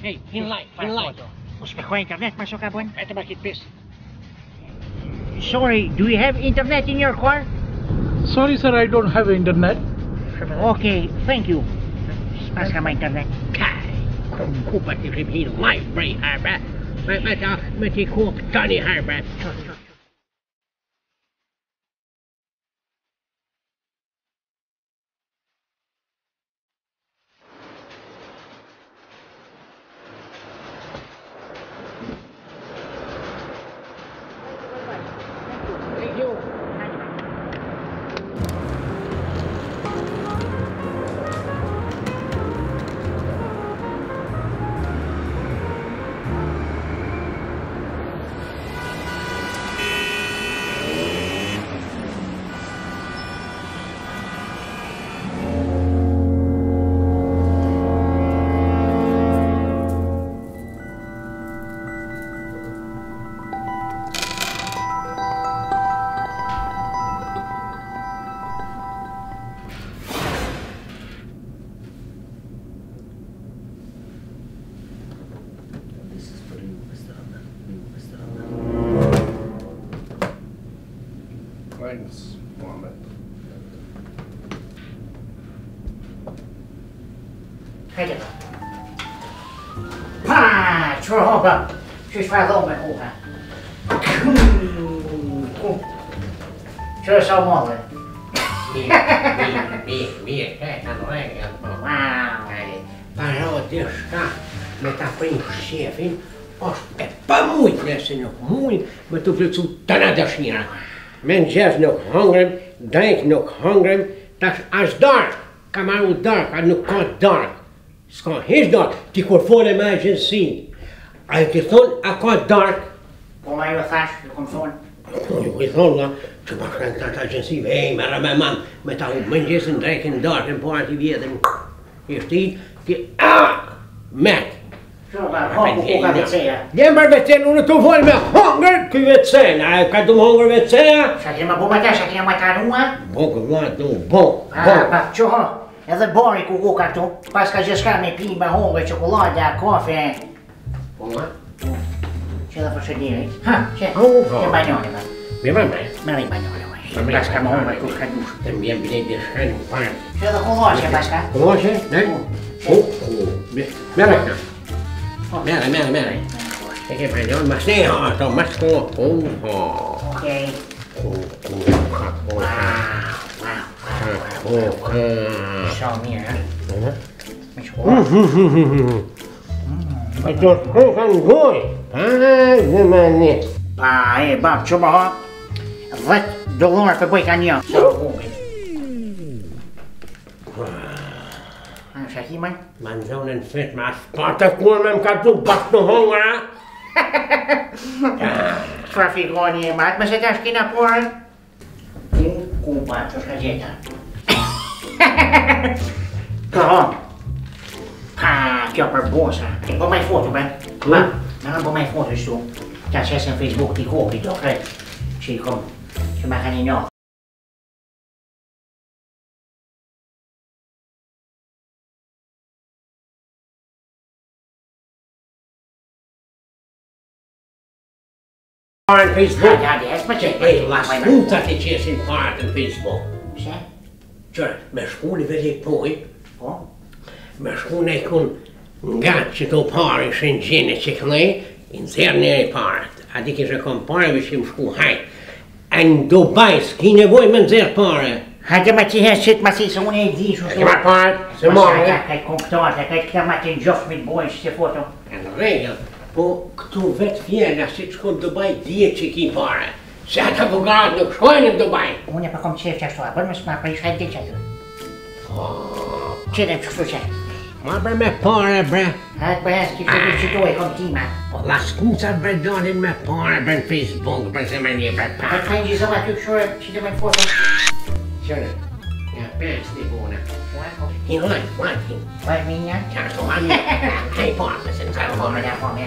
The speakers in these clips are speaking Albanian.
Hey, in line. Gusto ko internet, masuk ka buwan? At the marketplace. Sorry, do you have internet in your car? Sorry, sir, I don't have internet. Okay, thank you. Pas ka may internet. Kai. Kung pati in library, harba. Mati ko tani harba. Thanks, Mohammed. Hay được. Pa, cho họ vào. Chứ phải lâu mà hổ hả? Chưa sao mò rồi. Mie, это нормально. Wow. Пожалуйста, мы так принцесин. Аж помыть nästan nog muin, men tog ut så tanadashira. Men just nog hungrig, drink nog hungrig, dat as dark. Come out dark, and nog kort dark. Ska his dark, die kon voor de meisje zien. Als je zo'n akkoord dark. Kom maar even vast, je komt zo. Je zo'n la, je mag geen agency, hé, maar mijn man, met al mensen en drinken dark en party weer. Hier staat, met. Ja, maar we zijn onder toevallig met honger, kun je het zijn. Nou, kan je honger met zijn? Zeg je maar boemata, zeg je maar karuma? Bom, wat doen, bom. Чого? Это борику кукарту, паскажи сками пима, honga, chocolade, кофе. Honger? Ce la faccio dire? Che bagnone, ma. Mi va bene. Ma lei bagnone, ma. Pasca honga, con caduce. E mi viene di sceno, pane. Ce la conosce, Pasca? Conosce? Merda. Merda. E che bagnone, ma sei hot, ma sco. Ok. Sao mia? Mấy chỗ. Mas eu estou com goi. Zemernija. Bab, čo boho? Văd dolor pe băi ca nea. Așa, Himan? Man zo'n vet, maar Sparta met elkaar toe, bak nog honger. Traficoni, maar se te schina por. Cuba, ce scageta. Că Pa, chiar per bosa. Vă mai foto, bă? Vă mai foto și tu. Te acces în Facebook, ti copii, tu, cred. Și cum? Și mai hani no. On Facebook? Ja, die is maar check. Hey, las puta te ces in part on Facebook. Ce? Cioè, mi scuni vedi poi? Oh? Mi scuni con gacci to pare sin genetici in Zemernija part. Adică se compare vi sim scu hai. En Dubai skine voi men zer pare. Haide mă ție shit mă ții să unei zi și Che ma part? Se muore. Că ai comptoare, că ai chemat în joc mit boi și se foto. En regel. Po tu vet fiena sit scun Dubai 10 chi pare. Se ata bugad no schoin in Dubai. Unde pe cum ce așa, bă, mă spune pe și de ce tu. Ce de ce ce? Ma bre me pare bre. Hai băiat, ce trebuie și tu ai contima. La scusa bre donin me pare bre Facebook bre Zemernija bre Hai pa. fain și să mă tu și de mai foto. Cioè, ja pesti buona. In line, guardi. Vai minha. Certo, ma hai porta senza Come da fome.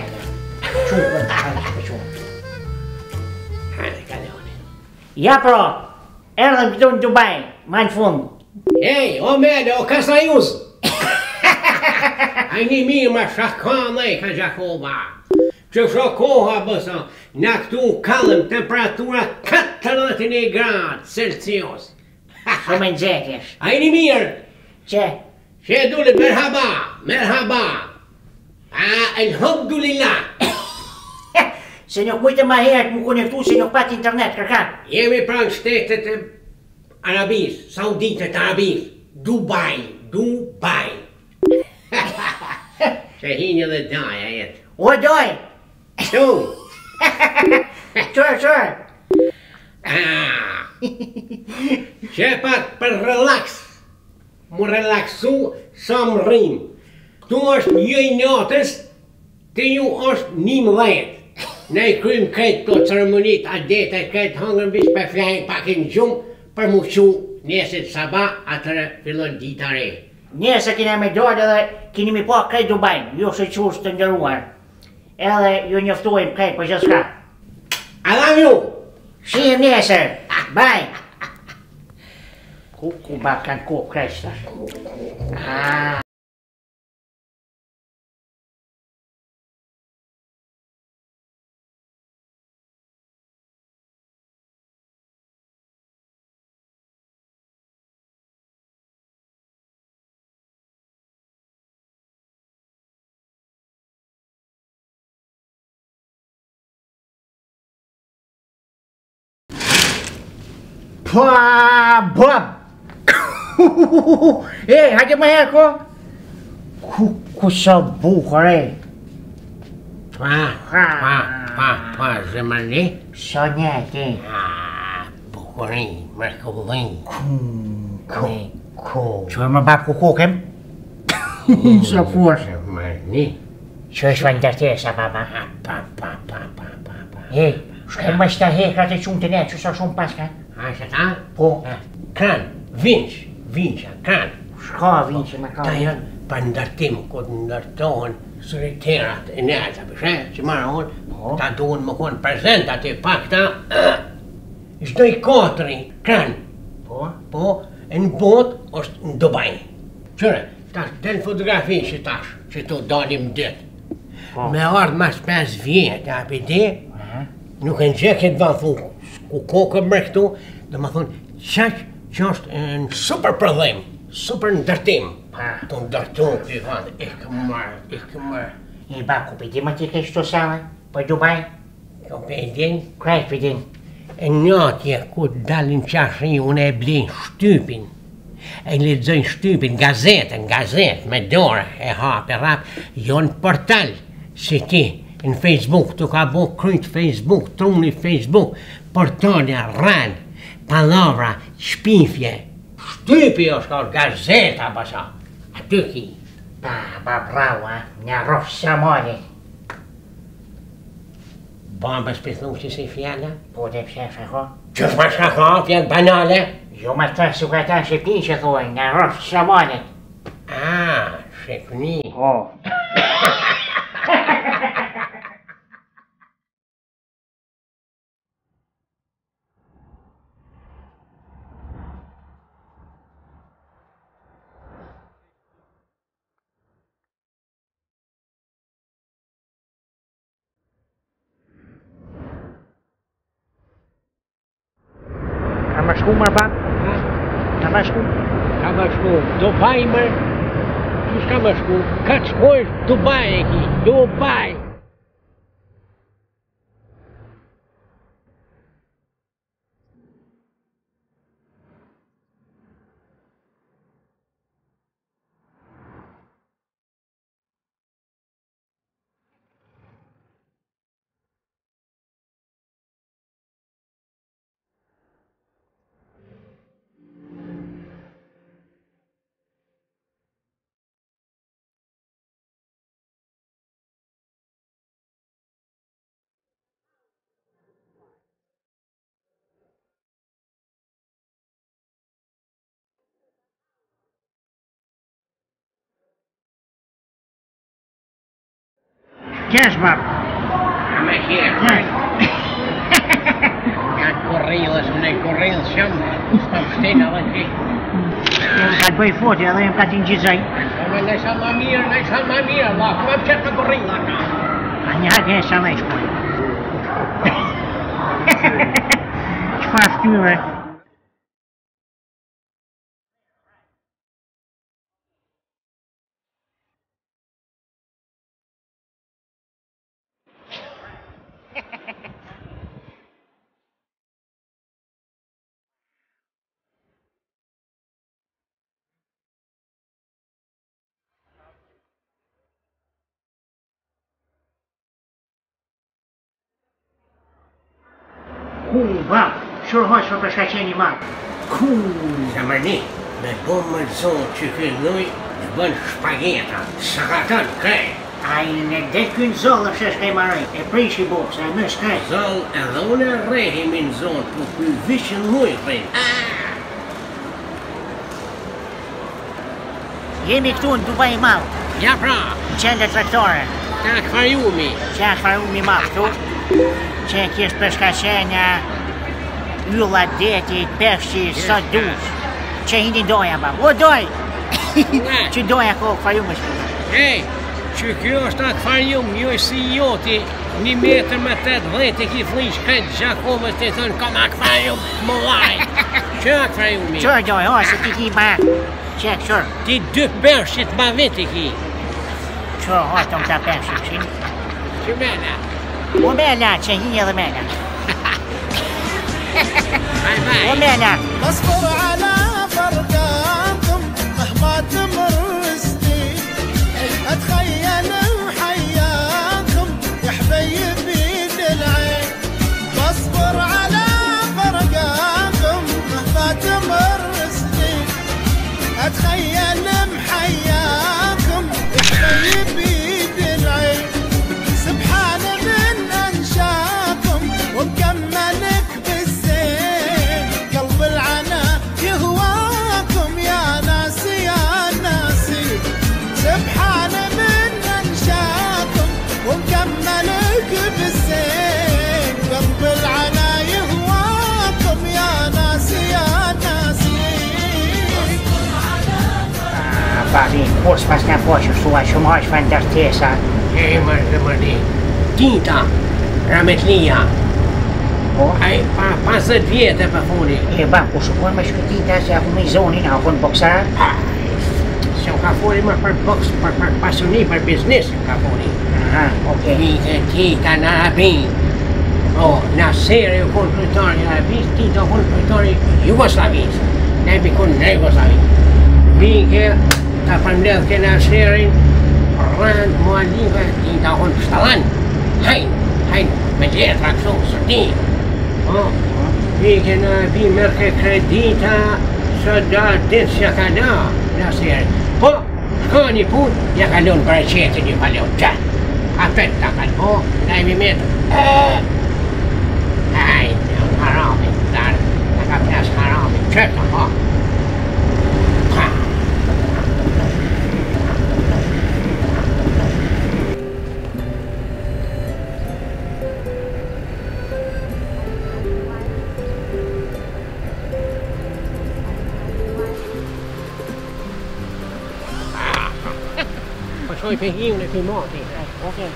Ciu, vai ciu. Cadone. Ja pro. Erle in Dubai, mein fund. Ehi, o merda, o casa ius. Hajni mirë ma shakon e ka Gjakova. Që shokoha bësa, na këtu kallëm temperatura 40 gradë Celsius. Shumë nxehtësh. Hajni mirë, Që? që dule merhaba, merhaba. Alhamdulillah. Se nuk mujtë ma herët mu konektu se nuk pat internet, kërkan. Jemi pranë shtetet e Arabisë, Sauditet Arabisë, Dubai. Që hinjë dhe daja jetë. O doj! Qu? Qërë? Që pat për relax, mu relaxu sa më rrim. Këtu është një i natës, të ju është 11. Ne i krym këtë të ceremonit, adete këtë hangën vish për flajnë pak e në gjumë, për mu qu neset sabah, atërë fillon dita re. Njëse kina me dojnë edhe kini mi pa krejt Dubajnë, ju se qurës të ndëruar. Edhe ju njoftojnë krejt për gjithë shka. Adam ju! Shihim nesër, baj! Ku ba kanë ku krejt shtash. Pa, bab! E, hajde më herë ko? Ku sa bukur e? Pa, Zemernija. Sa njëti? Bukurin, mërkullin. Që më bab ku kokem? Sa fuash? Zemernija. Që është vëndërtesa, baba? Pa. E, shke më shta hekrat e qumë të ne, që sa shumë paska? Që ta? Po. Kan, vinqa, kan. Shka vinqë me ka? Ta janë për ndërtim, këtë ndërtohen sëriterat e neta, përshë, që marë unë, ta duhen më konë prezent aty pak ta, shdoj katëri, kan. Po, e në bot është në Dubai. Qëre, tash, den fotografi që tash, që tu dalim dit. Me ardhë mas 5 vjetë, apiti, nuk e në që këtë vanë thunë, ku kokë mërë këtu, dhe më thunë, qaq që është në super përdhim, super ndërtim. Të ndërtu, këtë vanë, ikë mërë. I ba, ku pëjdi më t'i kështë të sale, për Dubai? Ko pëjdin? Krejt pëjdin. E njëtje, ku dalin qashri, unë e blin shtypin. E lexojnë shtypin, gazetën, me dore, e hape rap, jo në portal, si ti, në Facebook, të ka bo kryt Facebook, truni Facebook, portalja, ran, palavra, shpifje, shtypi është ka gazeta, basa, aty ki. Pa, bravo, një rofë samoni. Bambës pëthu që si fjalla? Po dhe pse shako? Që shma shaka, fjallë banale? Jo ma të su ka ta shqipni që thoi, një rofë samoni. Shqipni. Po. Ka më shku mërë pa? Ka më shku? Ka më shku, Dubai mërë. Qështë ka më shku? Ka të shkojsh Dubai e ki, Dubai. Qesh bab? Me qesh. Janë korrilës, unë e korrilës shumë, s'pam shtenë edhe që. Kad bëj foto edhe jam ka t'ingjizaj. Nej sa ma mirë, Allah, ku më qëtë të gorilla ka. A një hatë e sa me shpoj. Qëfar ftyre? Wow, sure hosh për shkaqeni ma. Zemernija, me bo më zonë që kënë nuj, në bën shpageta, sakatan krej. A i në det kënë zollë që shkaj maraj, e prish i bo, se e më shkaj. Zonë edhe unë e rehim në zonë, po për vishën nuj rejnë. Jemi këtu në Dubai Malë, Ja pra, në qendër traktore, ka akvariumi. që akvariumi ma këtu, që kishtë për shkaqenja, ylla detit, peshqi, sot dush, që hindi doja ba. O doj! Që doja ko akvariumi shkë. Ej, që kjo është akvarium, jo si joti, 1 metër me 80 e ki flish këtë Gjakovës të thënë kam akvarium më laj. Që akvariumi? Qërë doj, o, se ti ki ba, qek, qërë. Ti 2 peshqit ma veti ki. Qërë, o, të më ta peshqi, qinë. Që mena? O mena, që hinje dhe mena. Bye bye. O mena. بصبر على فرقانكم مهما تمر سنين اتخيل وحياكم يا حبيبي العين بصبر على فرقانكم مهما تمر سنين اتخيل محياكم يا حبيبي العين سبحان من انشاكم ومكملك بالزين قلب العنا يهواكم يا ناسي يا ناسي سبحان من انشاكم ومكملك بالزين قلب العنا يهواكم يا ناسي يا ناسي Bali, kurs pas në poqë, shtua shumë është për ndërtesa. Ej, më Zemernija, tinta, Rametlia. Ai, pa 50 vjetë e për funi. E ba, ku shukon me shkëtita se aku me i zonin, a kun boksar? Se u ka funi më për boks, për pasuni, për biznis ka funi. Aha, okej. Tinta në Arabin. O, Naseri u kun kryetari i Arabisë, tinta u kun kryetari i Jugoslavisë. Ne mi kun në Jugoslavisë. Vike, ta përmledh ke Naserin, rënd, mualive, tinta u kun pështalan. Hajn, me letra këso, sërtin. Vike në vi mërke kredita, së da ditë që ka da, Naseri. Po, shko një pun, ja kalon breqetin, ju kalon qatë. Apet ta kalon, na imi metë. Hajn, haramin, dar, ta ka plas haramin, qëtë, ha. Shoj për hiun e për mati. Okej.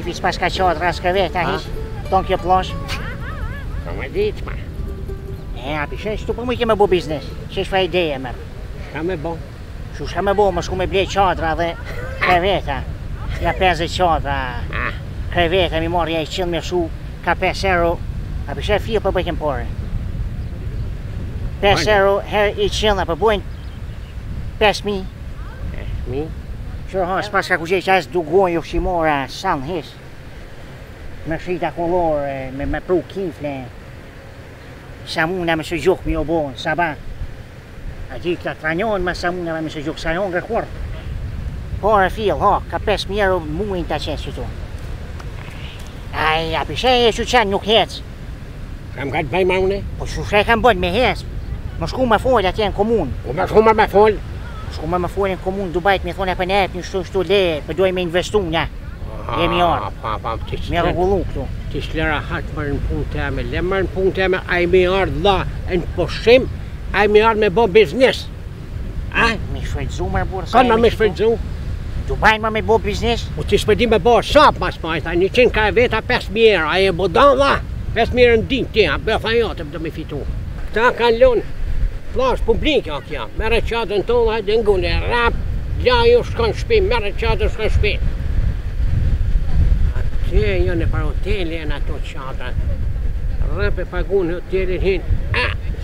Viç pas ka qatra s'kreveta hiç, ton kjo plosh. Ka me ditë, ma. E, api shesh, tu për mu i keme bo biznes, shesh fa ideje mërë. Shka me bo? Shu shka me bo, më shku me ble qatra dhe kreveta. Ja 50 qatra, kreveta mi morë ja i qëllë me shu, ka 5 euro, api shesh fil për bëjken pore. 5 euro her i qëllë, për bojnë 5.000. 5.000? Qërë ha, s'pas ka ku gjeq as du gojë ushqimora, sanë his. Me shrita kolore, me pru kifle. Sa muna me së gjokë mi o bojnë, sa ba. Għadik ta' tranjon ma samuna ma misġuk sanjon għal-kwar. Hora fil, ho, kapes mieru muin ta' ċessitu. Aj, għabi xej xuċan nuk ħedz. Kam għad baj mawne? Po xuċaj kan bod me ħedz. Mosku ma fuq għat jen komun. U maħuma maħfol? Mosku ma fuq jen komun Dubajt mi thona panet nishtu le, bedoj me investuna. Jemi għor. Mieru għuluk tu. Tislera ħat mar n-punt għamil. Lemma n-punt għamil għajmi għard la n-poxxim għajmi għard me bo biznis. Mish fredżu mar bur. Konna mish fredżu. Dubaj ma me bo biznis? U tispedi me bo sab ma smajta. Niċin ka veta pes miera għaj bo dan la. Pes miera n-din tiħa. Bħafajot bda mi fitu. Ta' kallun. Flas publika kja. Mera ċadun tola dingun rap. Ġaju xkan xpin. Mera ċadun xkan xpin. Io ne farò hotelli a tocciata. Rape pagun hotelli hin.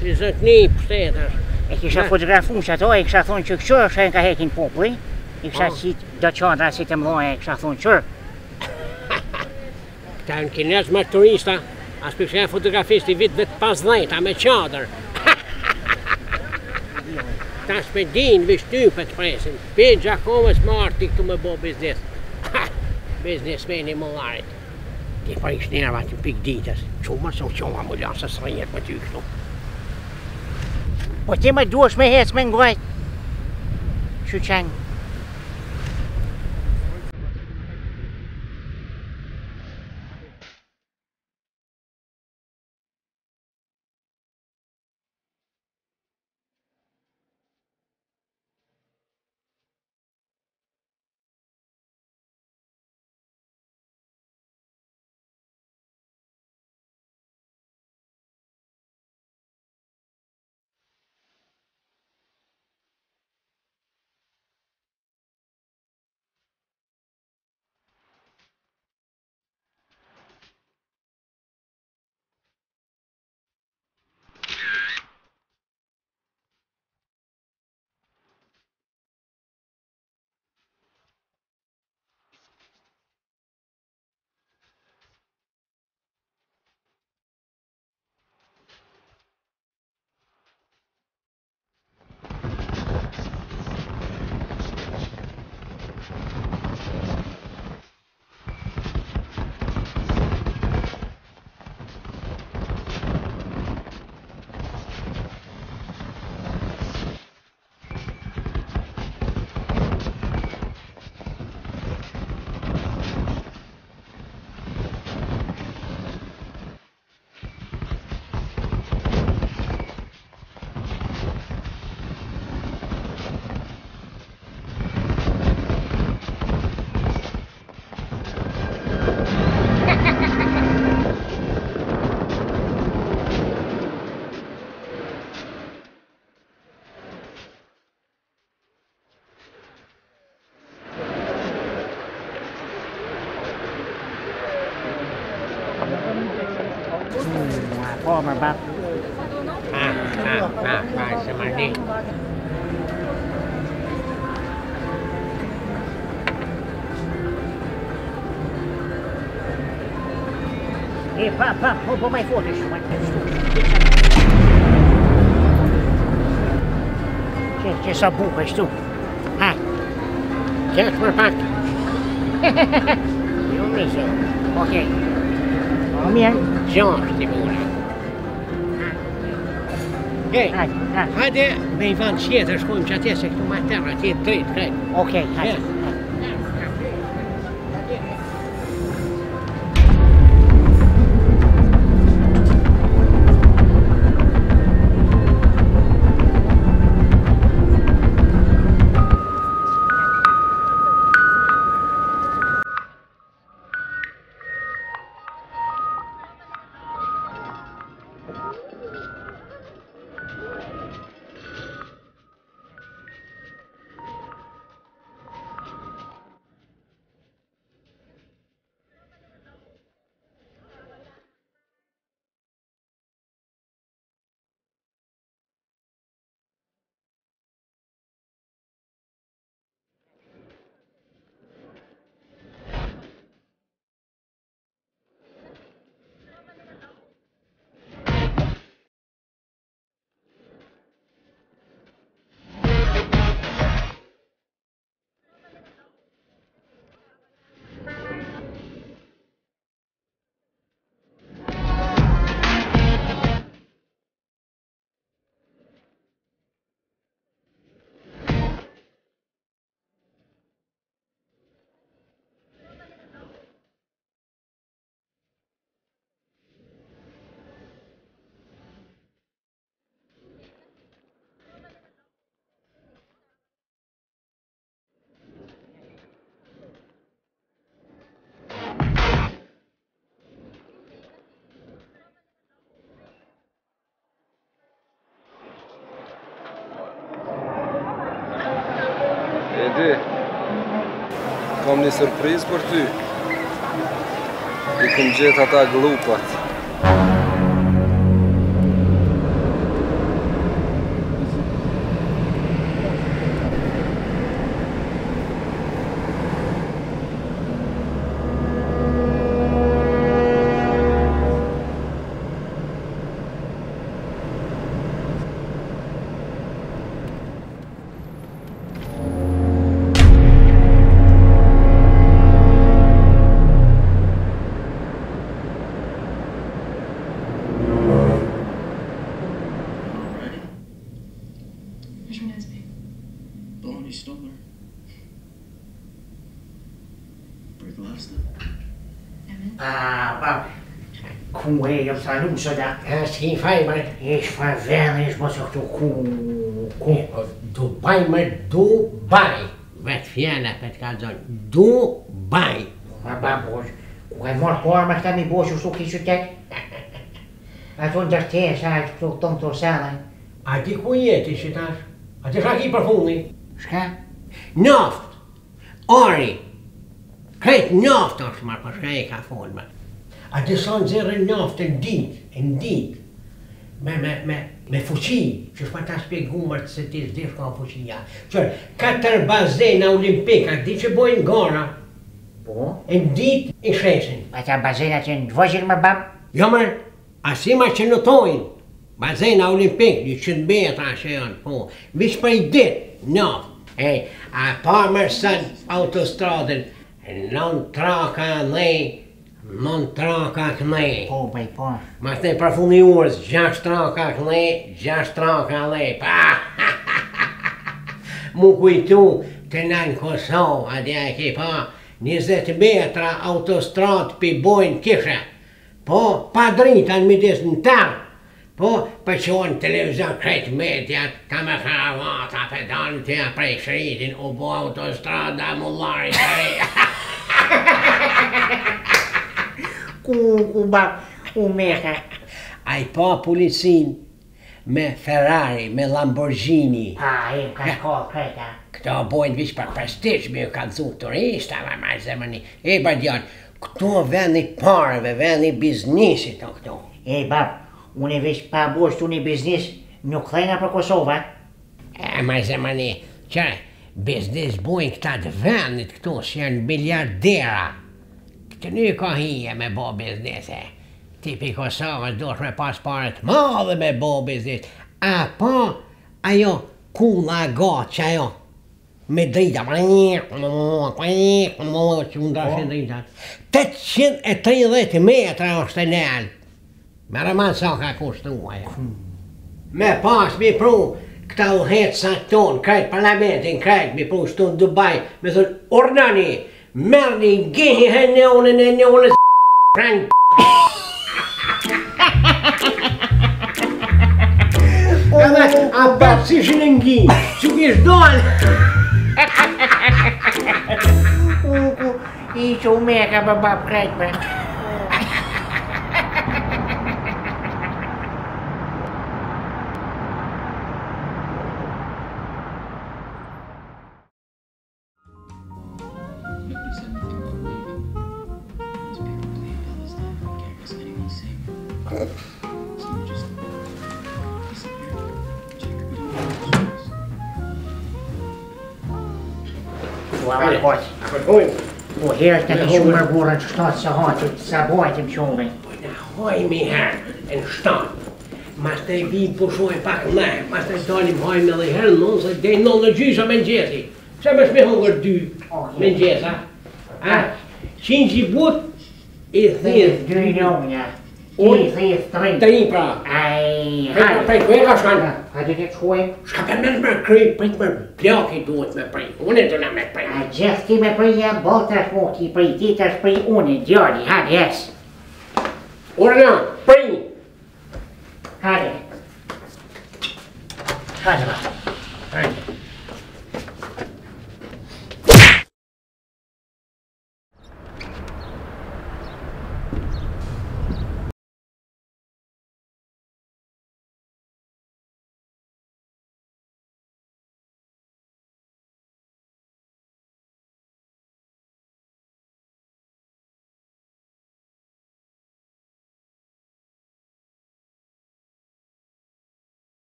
Si zatni psteders. Ik xa fotografu xa to, ik xa thon që këshur xa ka hekin populli. Ik xa si do qadra si të mdoj, ik xa thon qër. Këta në kines me turista, as për që fotografisti vit 15 me qadër. Ta spedin vishtypet presin. Pegja komës marti këtu me bo biznes. Biznismeni målarit. Det är faktiskt nere vart en pigg dit. Tjomma som tjomma mullansa sringer på tykno. Po ti ma duesh me hec me ngojt. Shuchang.พ่อมาบักสมาธิพ่อไม่พูดเลยใช่ไหมC'è sabu questo. Kjert for pakk. Jo, det så. Okej. Kom igen. George till bordet. Hej. Hade mig vann tjeder skoim så att jag säkert om att terra till 3 kväll. Okej, hej. kam një surprizë për ty. I kum gjetë ata glupat. Qumili, jam saluso da. Si faj, mër? Ish favela, ish mos këtu Dubai, mër, Dubai. Vetë fjalla për të kalzon. Dubai. Ma bosh, ku e mor forma këta mi bosh u ki qytet? Ato ndërtesa, këtu tonë të salën. A ti ku jeti që tash? A ti shaki për fundi? Shka? Njoft. Ori. Krejt njoft është marë, për shka e ka folë, mër. A ti son zërë njoft e ndit. Me fuqi, që shpa ta spjegu mërë se ti s'dish ka fuqia. Qërë, 4 bazena olimpika, di që bojnë gara. Po? E ndit i shesin. Ata bazena që në dvojgjën më bab? Jo mërë, asima që nëtojnë. Bazena olimpik, 100 metra që janë, po. Vish për i dit, njoft. A pa mërë sën autostradën, non traka kënej. Po, bëj, po. Ma të për fundi urës, 6 traka kënej, 6 traka lej. Mu kujtu të në Kosovë, adja e ke pa, 20 metra autostradë për bojnë kishe. Po, pa drita në midis në tërë. Po, për qonë televizion krejt mediat, ka me karavata, pedalë të ja prej shritin, u bo autostrada mullari të re. Ku meka? A I pa policin me Ferrari, me Lamborghini. Ka shkollë krejta. Këto bojnë vish për prestish, me ju ka dhu turista, ma Zemernija. Bardjan, këto vendi pareve, vendi biznisit o këto. Bab, unë vish pa bosh të unë biznis, nuk thejna për Kosova. Ma Zemernija, qëre, biznis bojnë këta të vendit këto, që janë miljardera. Këtë një ka hije me bo biznise. Tipi Kosovës dosh me pas paret madhe me bo biznis. A pa ajo kula gatë që ajo me drita. Që më ndashin drita. 830 metra është e nel. Mere ma sa ka kushtu ajo. Me pas mi pru këta uhetsa tonë, krejt parlamentin, krejt mi pru shtu në Dubai, me thënë, urnani, merni, gehi e neonën prang. A bat si shënëngi, që kish dollë. I që u meka për bab krejt me. Po herë të ke shumër burën që shtatë së hatë, që sa bojtim shumën. Po në hoj mi herë, në shtatë. Mas të i bim pushoj pak ne, mas të i dalim hojme dhe herë nënë, se dhe nënë në gjysha me në gjesi. Se me shme hongër 2 me në gjesa. Qinë që i but, i thirë 2 njënja. I thirë 3. 3 pra. Prej kërë ka shkanë? A të të shkuem? Shka për mërë me kry, prej të mërë plaki duhet me prej. Unë e të në me prej. A gjithë ti me prej jam bërë të shmo ki prej, ti të shprej unë, djali, hajde, jes. Urna, prej. Hajde. Hajde, ba. Hajde.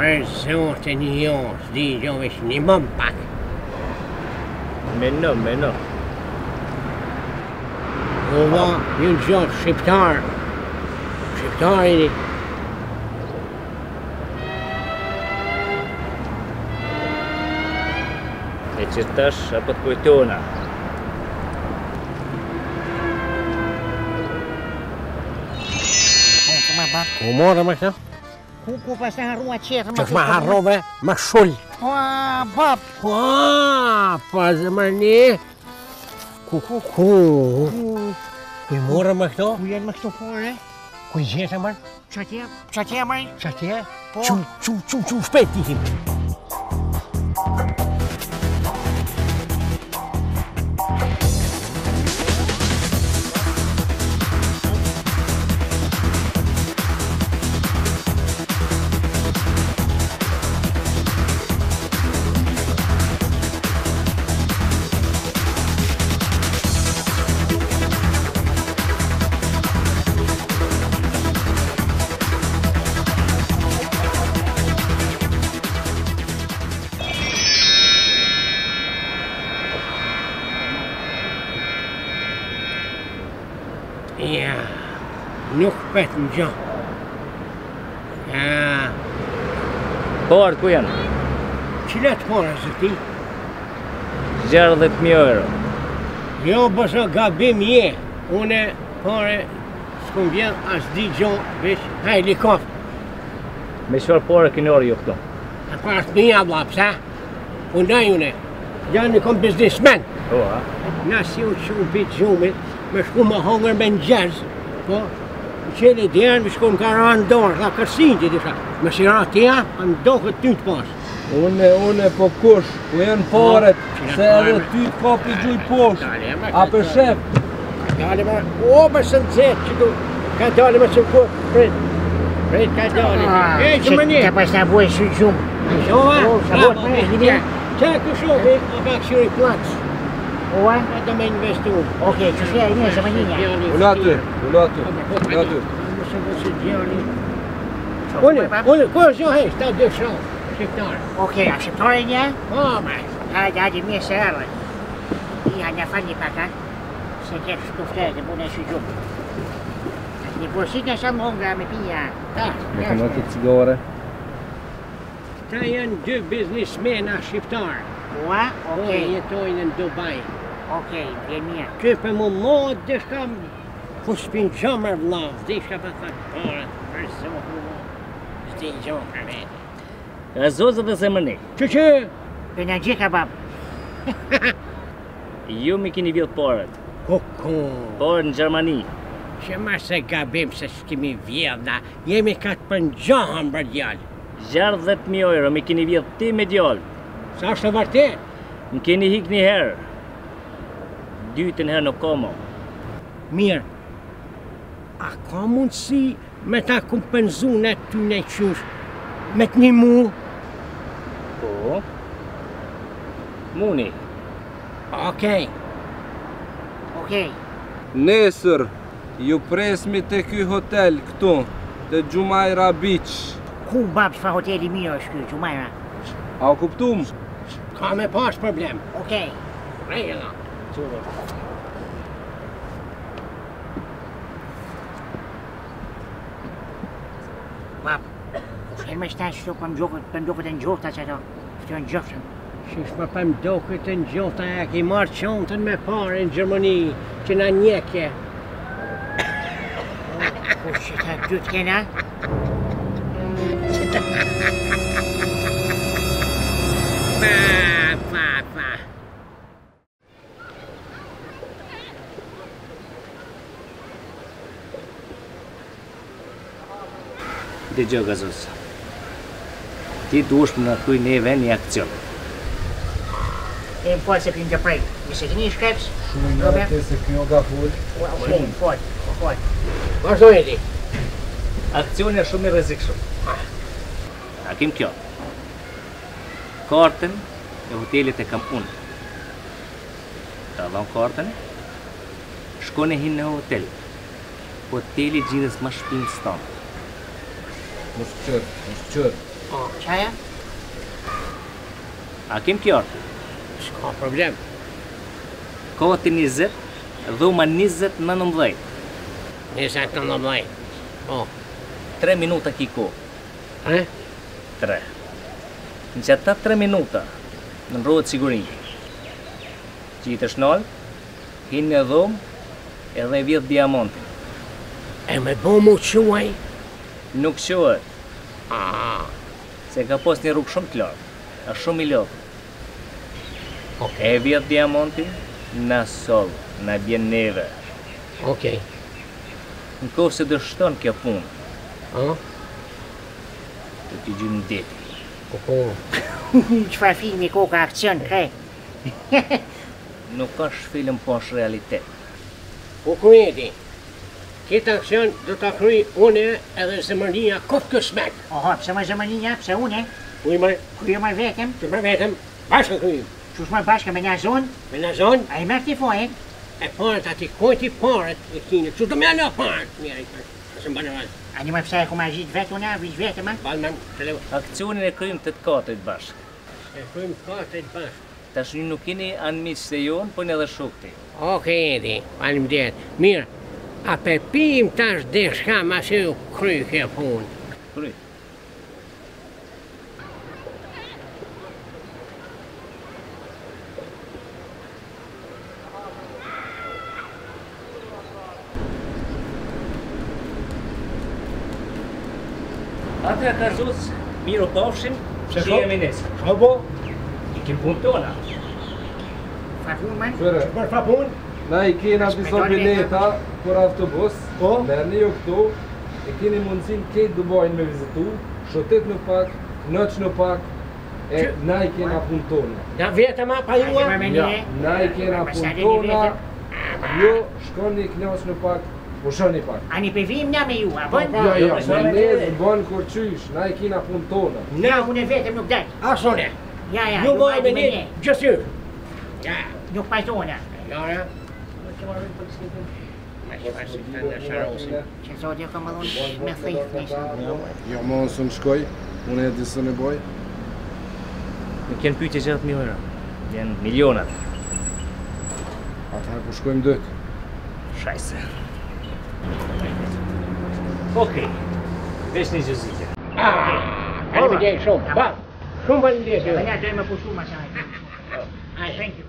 Për zotin jo, s'di jo veç një mëm pak. Meno. Ulla, një gjatë shqiptar. Shqiptari. E që tash apo të kujtona. Ku morë me këta? Ku pas të harrua qetë Që ma harrove, ma shull. Bab. Pa Zemernija. Ku i morë me këto? Ku jenë me këto fore? Ku i gjetë mërë? Qatje mërë? Qatje? Po. Qu, shpejt tihim. Ja, nuk pet në gjo. Ja. Porët ku janë? Cilat pora zë ti? 60.000 euro. Jo, bëso gabim je. Une pare s'kum vjen as di gjo veç helikopter. Me qëfar porë kini orë ju këto? A pas mija vla, psa? Unaj une. Janë kom biznismen. O, a? Na si u që pit gjumit, me shku më hongër me ngjez, po, qëli djerën, me shku më ka ra ndorë, tha kërsin që disha. Me si ra tja, ndohët ty të pas. Une po kush, ku jenë paret, se edhe ty të ka për gjuj poshtë, a për shef. Dali me, o, me së nëzet që du, ka dali me së kur, prit ka dali. E, që më një. Ka pas të bujë shu gjumë. Shova? Bravo, bravo. Qa këshovi, a ka këshuri plats. Ua? A do me investu. Okej, që shja e një, Zemernija. Unë aty. Unë, ku është jo hesh, ta dy shumë, shqiptarë. Okej, a shqiptore një? Po, me. Hajde, mirë se erë. Ja, një falni pak, ha? Se ketë shkuftet dhe bune shu gjumë. Një bursit në shumë hongra me pija. Me kam atë cigare. Ta janë dy biznismena shqiptarë. Ua? Po, Okej. jetojnë në Dubai. Okej, bjen mirë. Ky për mu mod, dhe shka ku s'pin gjomër vlavë, dhe shka për thakë parët, për zotë mu, s'di gjomë për vete. Gazuzi dhe Zemernija. Që? Për në gjitha, bab. Ju mi kini vjetë porët. Kuku. Porët në Gjermani. Që ma se gabim se s'kimi vjedha, jemi katë për në gjohëm për djallë. 60.000 euro mi kini vjetë ti me djallë. Sa është të vërtet? Më keni hik një herë. Dytën herë në komo. Mirë. A ka mundësi me ta kompenzu në ty në qysh? Me të një mu? Po. Muni. Okej. Nesër, ju presmi të ky hotel këtu, të Gjumajra Beach. Ku, bab, që fa hoteli mirë është kjo, Gjumajra? A kuptum? Ka me pas problem. Okej. Rejela. Bab, e me shtaj që për mdokët e njohta që ato, që të njohtën. Shish më për mdokët e njohta e ki marrë qontën me pare në Gjermani, që na njekje. Ku që ta dytë kena? Pa. Dhe gjë Gazuzi. Ti duesh më në kuj neve një akcion. E më falë se për një prej. Nëse keni shkreps? Shumë në të se kjo ga full. Okej, më falë. Vazhdoj e ti. Akcioni është shumë i rrezikshëm. A kim kjo? Kartën e hotelit e kam unë. Ta dhon kartën, shkoni hinë në hotel. Hoteli gjithës më shpinë stanë. Mos qërë. Qaja? A kem kjartë? S'ka problem. Koti 20, dhoma 20-19. 20-19. Po. 3 minuta ki ko. Eh? 3. Në që ata 3 minuta, në nrohet sigurin. Që i të shnall, hinë në dhomë, edhe e vjetë diamantin. E me bo mu quaj? Nuk qohet, Ah, se ka pas një rrugë shumë të lartë, është shumë i lodhë. okej, E vjetë diamantin, na solë, na bjen neve. okej. Në kohë se dështon kjo punë, Ah, të t'i gjymë në deti. po. Qëfar filmi koka akcion, kre? Nuk është film, po është realitet. Po Qumili, këtë aksion do t'a kryj une edhe Zemernija kot kësmet. Oho, pse më Zemernija, pse une? Uj më, Kryo më vetëm, të më vetëm, bashkë kryjmë. qush më bashkë me një zonë, Me në zonë, a i mërë t'i fojën? e parët ati kojti parët e kine, që të me në parët, mire, nëse më banë valë. A një më pse e ku ma gjitë vetë una, vish vetë ma? Balë me të levo. Akcionin e kryjmë të katërit bashkë. E kryjmë katët bashkë. Tash një nuk keni anë miqë se jonë, po një edhe shukti. Okej, Edi, falim detë. Mirë, a pe pim tash dhe shka ma se ju kryj kjo punë. Kryj. Atra Gazuzi, miro pafshim, që jemi nesër. Shko bo? I kem punë tona. Fa punë man? Qëre, Për fa punë? na i kena disa bileta për autobus, Po? merrni ju këtu, e keni mundësin këtë Dubajin me vizitu, shotet në pak, nëq në pak, e na i kena punë tona. Na vete ma pa A jua? më Ja, një? na i kena Pa punë sa tona, vetëm? jo shkoni knas në pak, po shoni pak. A një pe vim nga me ju, a bën? Jo, jo, po, me ne bën kur qysh, na i kena punë tona. Ja, unë vetëm nuk daj. Asone. Ja, ja, Ju boj me me një, gjithë Ja, Nuk pajtona. jara. Ma që pasi të në sharosin. Që zotja ka më dhonë me thejtë nëjë. Jo, ma unë së në shkoj, unë e disë në boj. Nuk janë pyetje gjatë mijëra. Janë milionat. Atëherë po shkojmë dëtë. Shajse. Okej. Vesh një gjëzitje. Falim detë shumë. Ba, shumë falim Ja, detë. ja, dojmë pushu ma shaj. Thank you.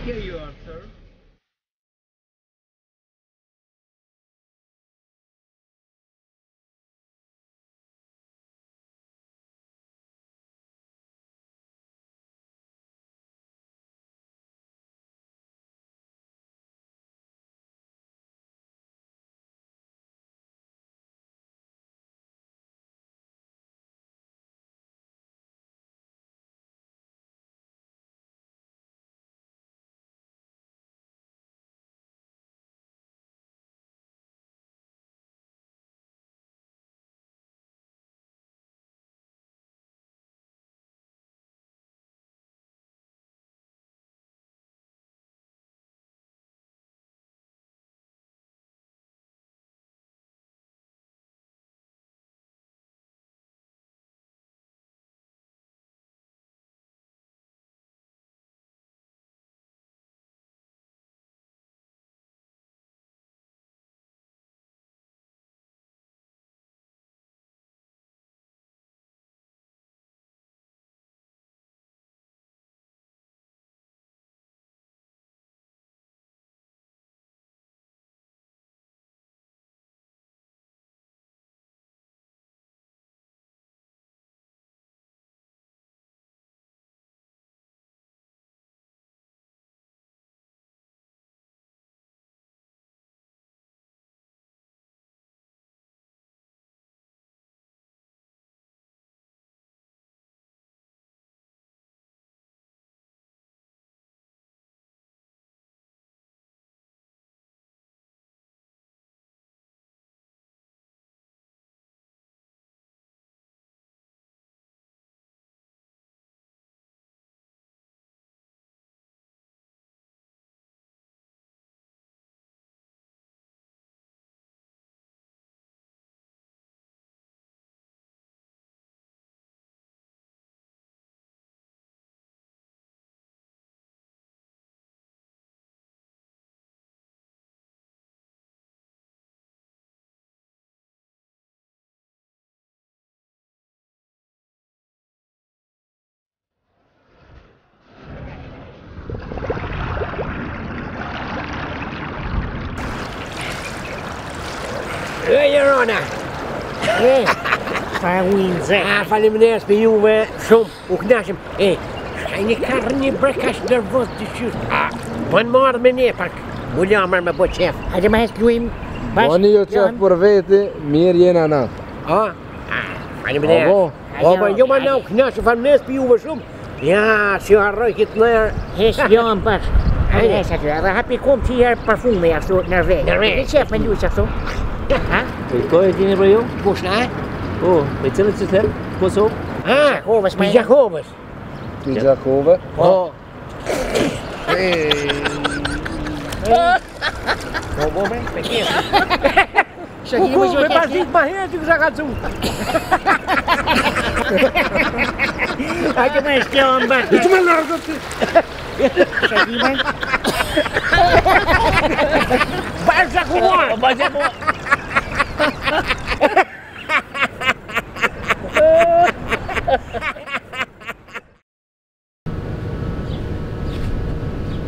Here you are, sir. Jerona. Fawinze. Faleminderit për juve shumë, u kënaqem. Shkajni karrë një brekash nervoz të qysh. Bën marrë me ne pak. Mu lamër me bo qef. Hajde ma hes luim. Bani jo qef për veti, mirë jena na. Faleminderit. Po, jo ma na u kënaqem, faleminderit për juve shumë. Ja, si harroj këtë nërë. Hes luim bash. Hajde hes aty. Edhe hapi kom ti herë parfume ashtu nervej. Ke qef me luaj ashtu? Ha? Ko e keni për ju? Kush na? Po, me cilët qytet? Kosovë? Gjakovës, Pi Gjakovës. Pi Gjakove. Po. Po, me kjesë. Shakimi Me pasit ma herë ty kësa ka cu. Hajde ma shtjom bash. Që me largo ty. Shakimi. Bash Gjakuar. Bash Gjakuar.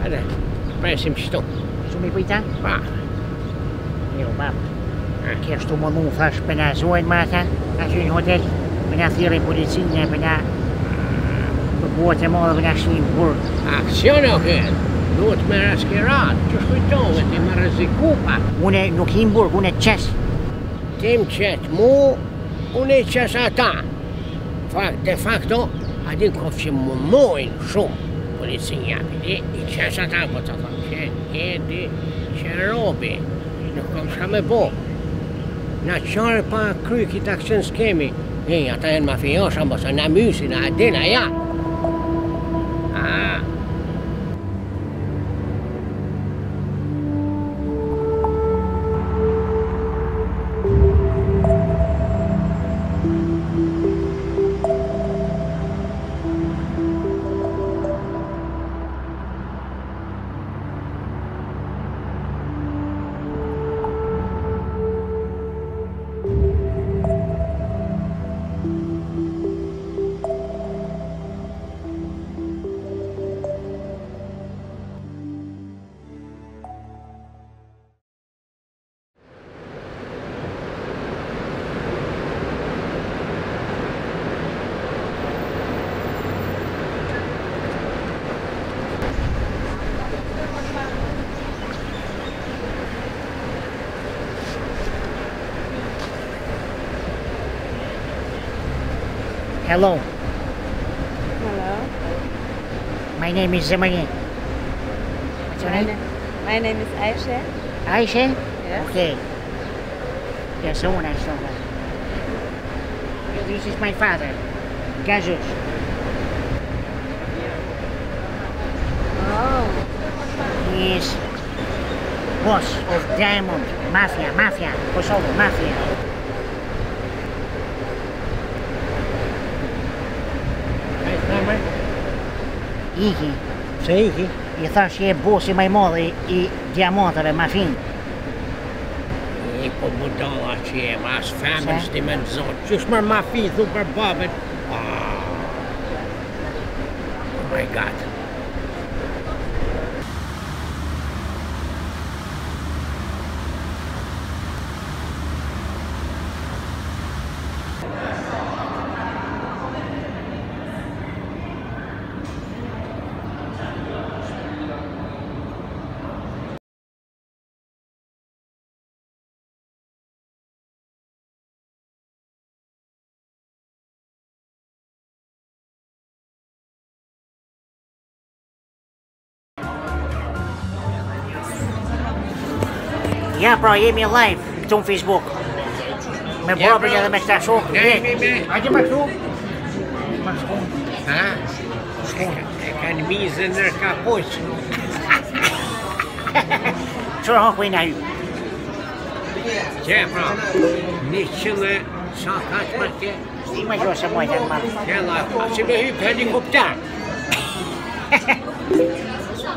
Hajde, presim qëtu. Shumë i pujta? Pa. Jo, bab. Kështu më mu thash për na zojnë ma ata, ashtu në hotel, për na thirë policinë, për na buat e madhe për na shnim burë. Aksion o këtë. Duhet me raskerat, që shkujtove ti me rreziku pa. Une nuk him burg, une qes. Tim qet mu, unë i qes ata. De facto, adin kof që më mojnë shumë policinë japi. I qes ata, po të thonë, që robi, nuk kom shka me bo. Na qare pa kry kita aksion s'kemi. Ata jenë mafiosha, mos na mysin, a adin, a ja. Hello, Hello. my name is Zemernija. What's your name? My name is Aisha. Aisha? Yes. Okay. Yes, so nice, so nice. This is my father, Gazuzi. Oh. He is boss of Diamond Mafia, Kosovo Mafia. Iki. Se iki? I thash je bosi më i madh i diamantave mafin. Po budalla që je, mas femën s'ti me në zonë. Qysh mërë mafi, thu për babet. Oh my God. Ja pra, jemi live këtu në Facebook. Me babën edhe me këta shokë. Hajde më këtu. Ha? E kanë mizën nër kapuq. Qërë hokujnë a ju? Që pra, 100 sa kaq për ke? Si më gjose mojtë në marë. Kella, a që me hypë helikopter.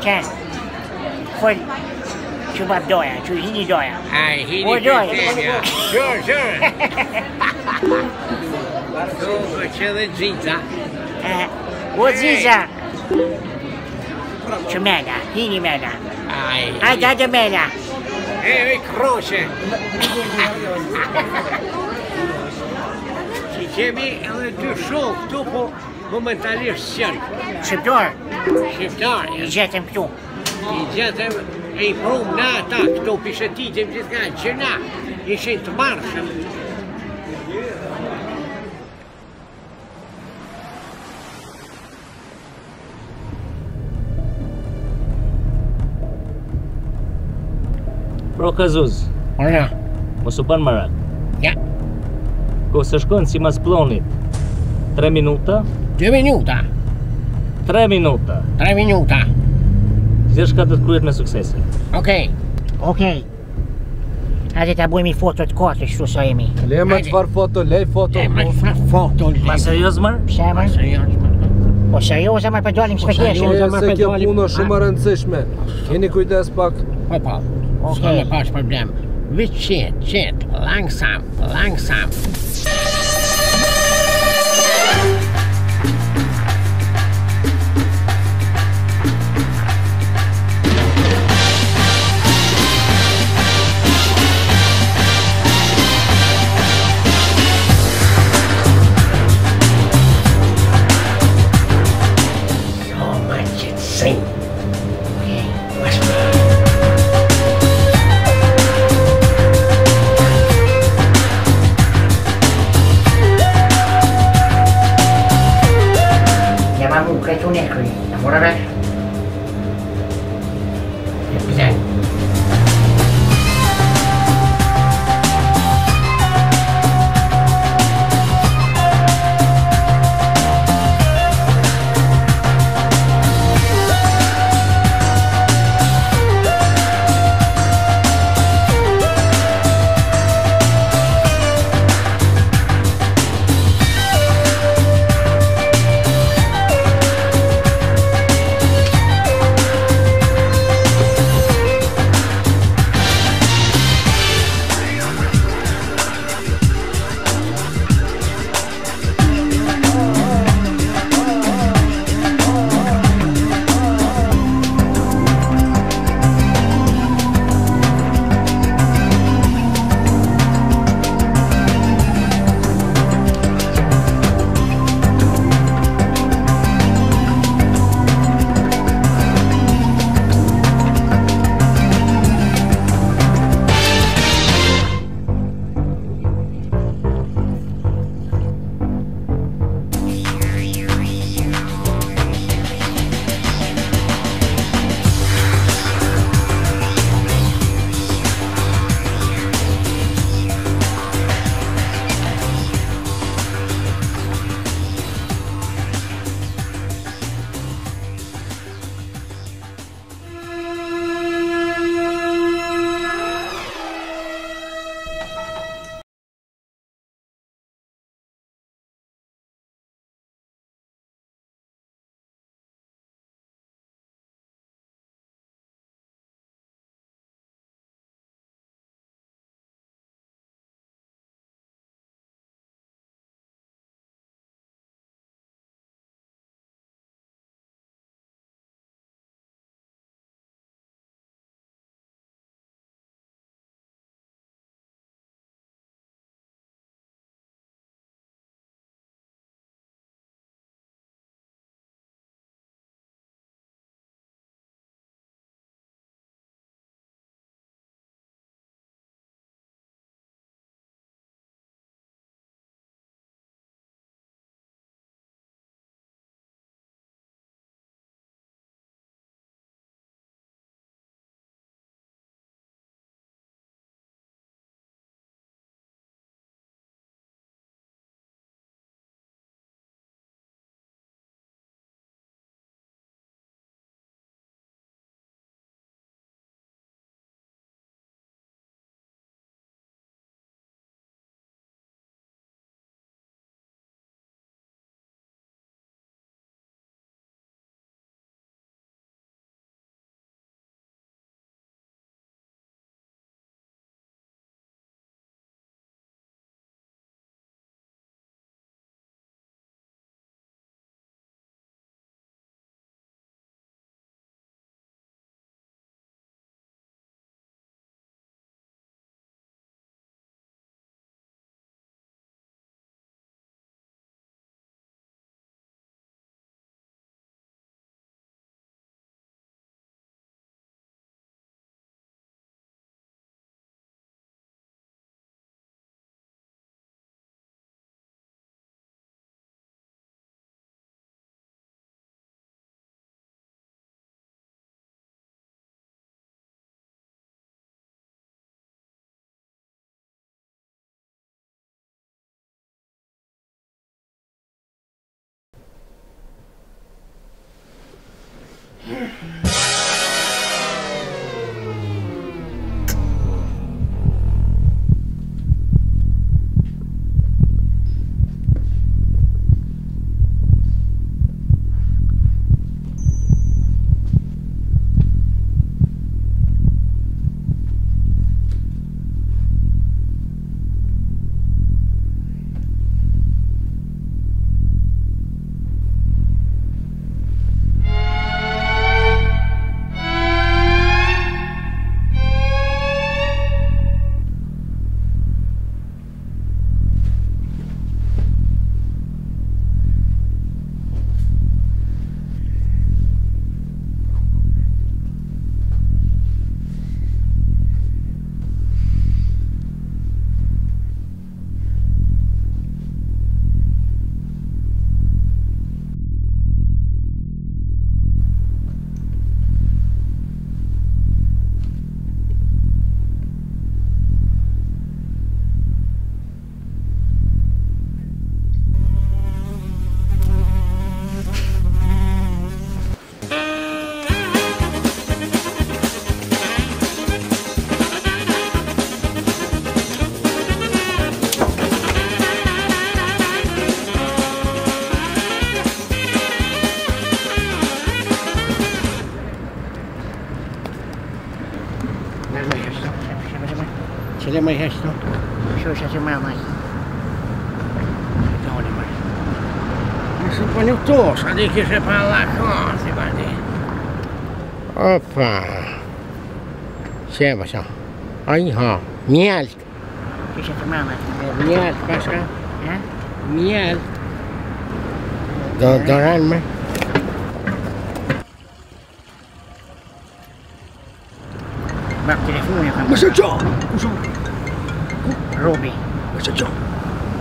Që? Fol, që ma doja, që hini doja. Ai, hini O doja. kërtemja. Sure. Do që dhe gjita. O ziza. Që mena, hini mena. Ai, Hajde mena. Croce. Și Jimmy, tu show după momentalisht sjerë. Shqiptar, Shqiptar, i gjetëm këtu. I gjetëm e I prum na ata, këto pishetitim gjithka gjëna, ishin të marshëm. Pro Gazuzi, Ora, mos u bën marak. ja, Ko se shkon si mas plonit 3 minuta, 2 minuta, 3 minuta. 3 minuta. Gjithë shka do të kryet me suksese. Okej, okej. Hajde ta bëjmë foto të kote, kështu sa jemi. Le më të farë foto, lej foto. Ma foto, Ma serios mër? Pse më? Po serioza më përdorim shpejtësi. Se kjo punë është shumë e rëndësishme. Keni kujdes pak. Po, s'ka me pas problem. Vit qet, langsam. Se mai hesto. Що ще ти мама? Non si può più tosa di che si parla cose, guardi. Oppa. Siema, so. Ai ha, miel. Що ще ти мама? Miel, Pascal. Eh? Miel. Doranme. Bak telefonen van Mr. John. Hoezo? Robbie. Mr. John.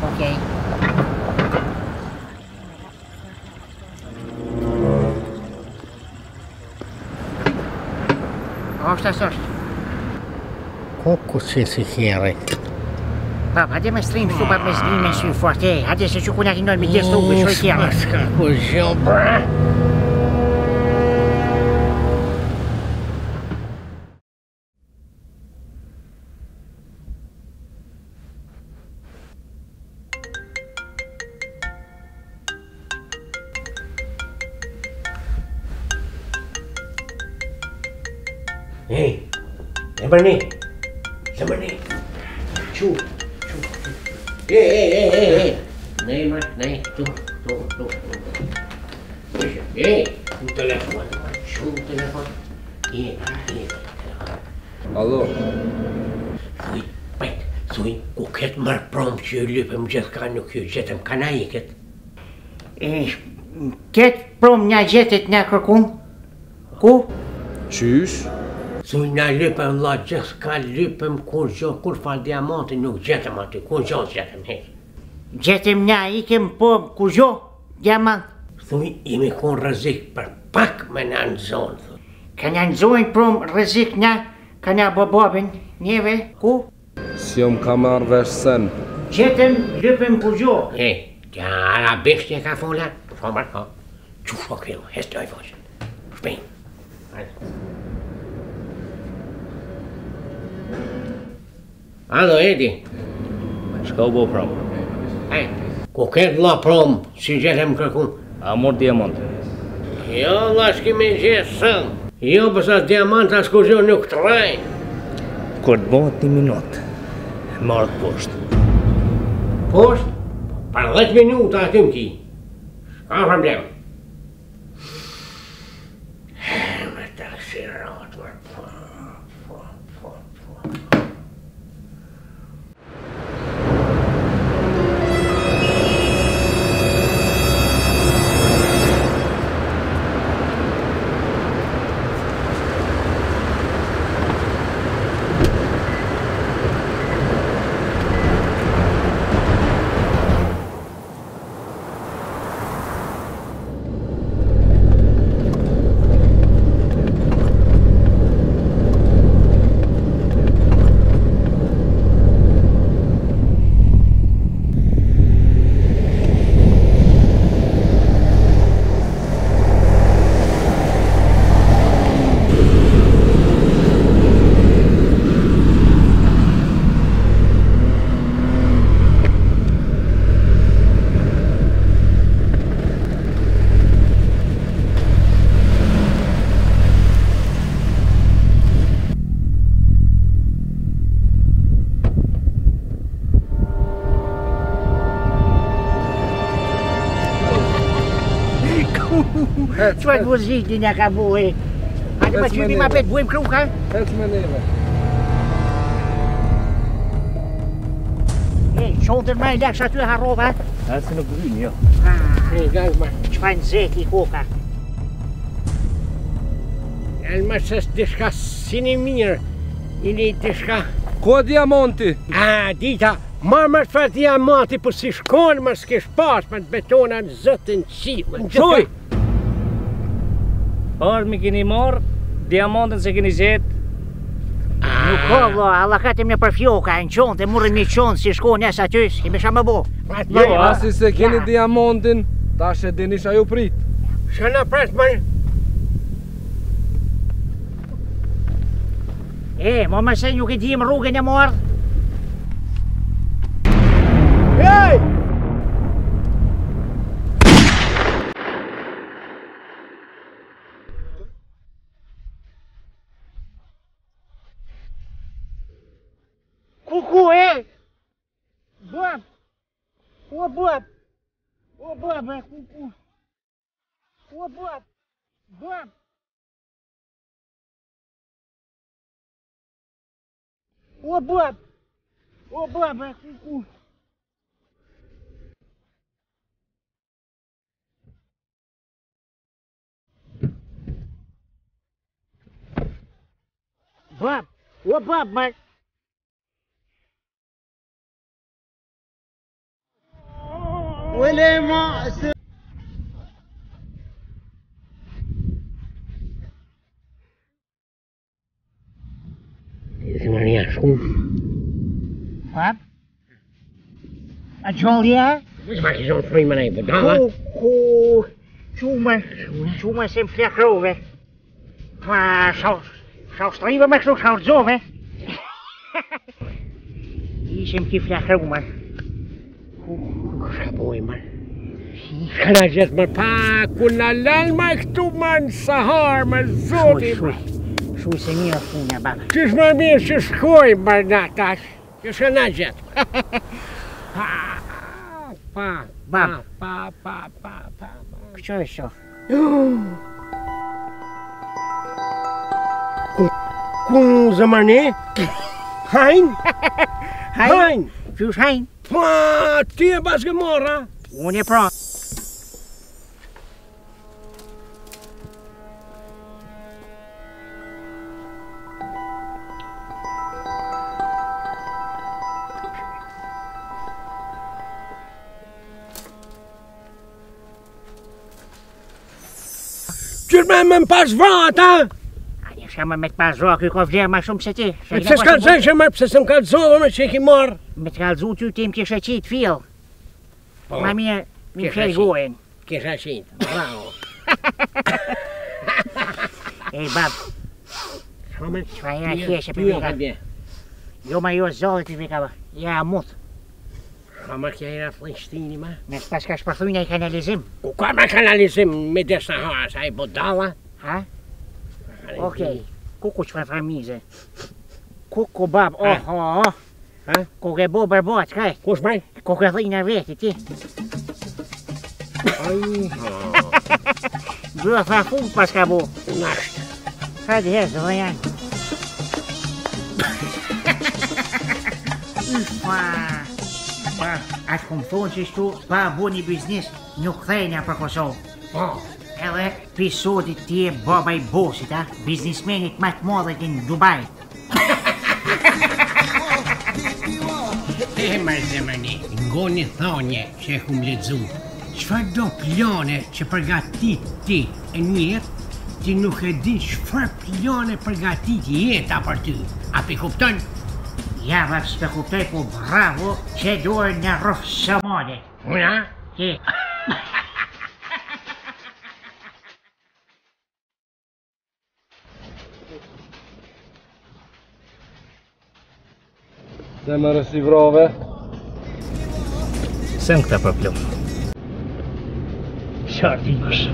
Oké. Ostas. Kokku si hiere. Pap, hade me stream stu pap me stream me su forte. Hade se ciucuna che noi mi chiesto ube, so chiama. Pascal, cos'è, bra? Hey, Zemernija. Ču. Hey. Nee, maar, nee, toe. Hey, uw telefoon. Uw telefoon. Hier. Alo, Sui, kuket mar prom që lypëm gjithë ka nuk ju gjetëm kana iket. Ket prom nja gjetet nja kërkum? Ku? qysh? Sui na lypëm la gjithë ka lypëm kur fal diamantin nuk gjetëm aty, kur gjo gjetëm he. Gjetem nja ikem po ku gjo? Diamant. Sui, jemi kon rrezik për pak me na në zonë. Ka nja nëzojnë prom rrezik nja, ka nja bobabin, njeve, ku? Si jom ka marrë vesh sen. Gjetem lypëm ku gjo. Ja, arabisht e ka fola, formar ka. Qusho kjo, hestoj foshin. Shpejn. Alo, Edi. Shka u bo prom? Ku ketë la prom, si gjetëm kërkum? A mor diamant. Jo, la s'kemi gjetë sën. Jo, pësa diamanta s'ku gjo nuk të rajnë. Kur të bëhet një minut, marrë poshtë. Poshtë? Për 10 minuta atëm ki. Ka problem. Me të sirat, Qëfar muzikë një ka bue? Hajde ma qyri ma petë bujmë kruka? Hec me neve. Qontër ma i laksh aty e harrova? Se nuk vim, jo. Qëfar në zeki koka? Elma se dishka sini mirë, ili dishka... Ko diamanti? Dita, marrë të fa diamanti, për si shkonë më s'kish pas, më të betona në zëtën qilë. Qoj! Parë mi keni marë, diamantën se keni gjetë. Nuk ka vla, alla katim një përfjoka, në qonë, të murëm një qonë si shko njës aty, s'kemi shama bo. Jo, asi se keni diamantin, ta shë dini sh'a ju prit. Shë në pres më... Ma mëse nuk e dim rrugën e marë. Ej! Kuku, Bab! O, Bab! O, Bab, kuku! O, Bab! Bab! O, Bab! O, Bab, kuku! Bab! O, Bab, maar... ولا ما Zemernija, shku. Bab? A gjallja? Mos ma që zonë frujme nej, bëdala. Qume se më flekrove. Ma, shau strive me kështu shau rëzove. Ishim ki flekrume. Shka boj, man. Shka na gjithë, man, pa, ku na lal, ma këtu, man, sahar, man, zoti, man. Shuj se mirë punja, baba. Qysh më mirë që shkoj, man, na tash. Që shka na gjithë. Pa. Që e sho? Ku Zemernija? Hajn? Hajn? Qysh hajn? Pa, ti e pas ke morra? Unë e pra. Qysh me pas vrat, a? Shka me të pasroa, kjo ka vlerë ma shumë se ti. Pse s'ka të zëjshë me, pse s'm ka të zove me që i ki marrë? Me të kalzu ty tim kishe qitë fil. Ma mirë, mi fjell gojën. Kisha qitë, bravo. Bab, Shome? qfa ja kjeshe për vika. Jo ma jo zalët i vika, ja muth. Shome kja i raflin shtini, ma? Me s'pas ka shpërthujnë i kanalizim. Ku ka me kanalizim me desna hara, sa i bodala? Ha? Okej, kuku qëfar framize. Kuku bab, oho. Kuku e bo bërboq, kaj. Kush maj? Kuku e thujnë në veti ti. Bërë fa fund pas ka bo. Nashtë. Hajde hezë, dhe janë. Atë këmë thonë që shtu, pa bo një biznis, nuk thejnja për Kosovë. Edhe pisodit ti e baba i bosit, biznismenit ma të modhet në Dubai. Marë Zemernija, ngoni thonje që e kum ledzu. Qfar do plane që përgatit ti e njetë, ti nuk e din qfar plane përgatit jeta për ty. A pe kupton? Ja, bab, s'pe kuptoj, po bravo, që dorë në rrëfë sëmone. Una? Ti. Se më rësivrove? Sen këta për plum. Qartë i mësh.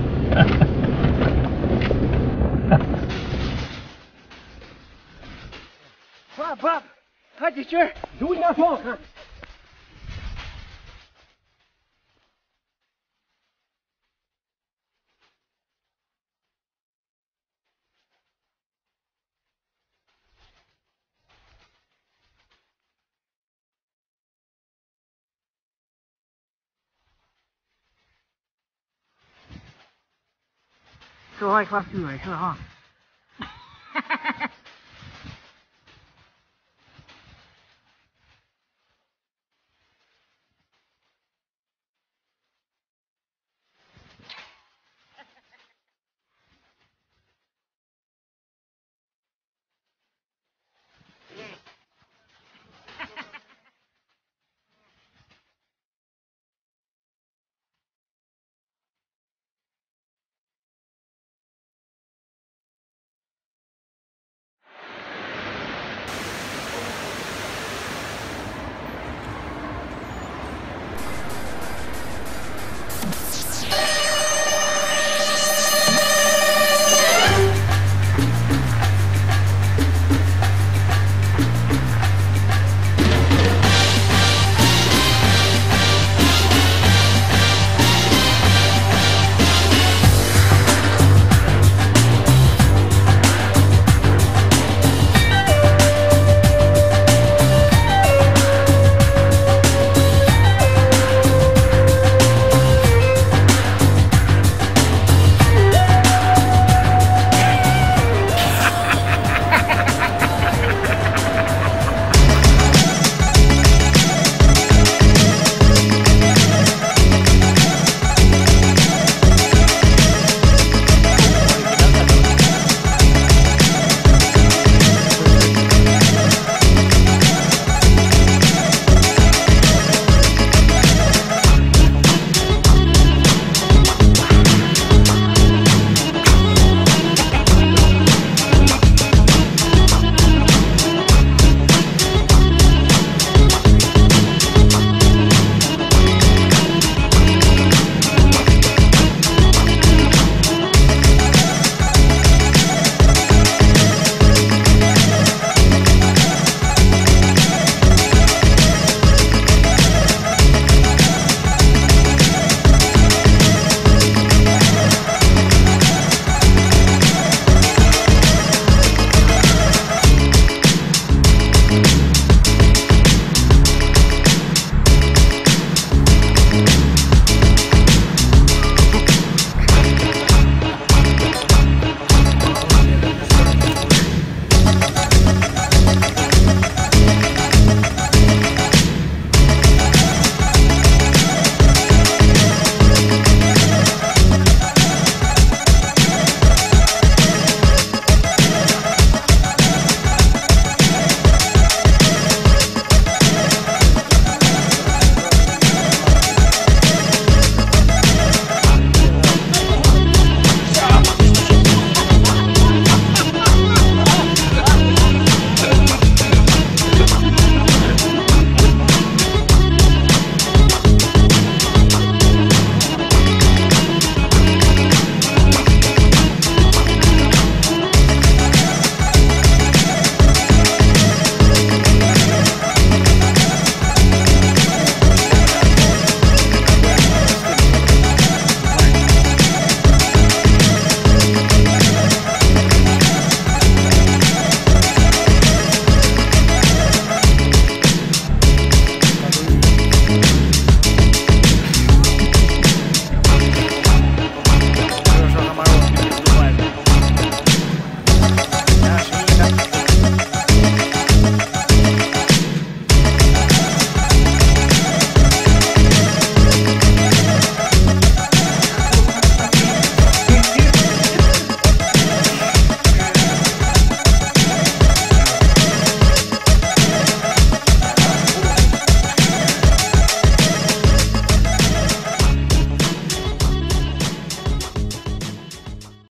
Bab, hajde që, duj në foka. 收好一块水是哈。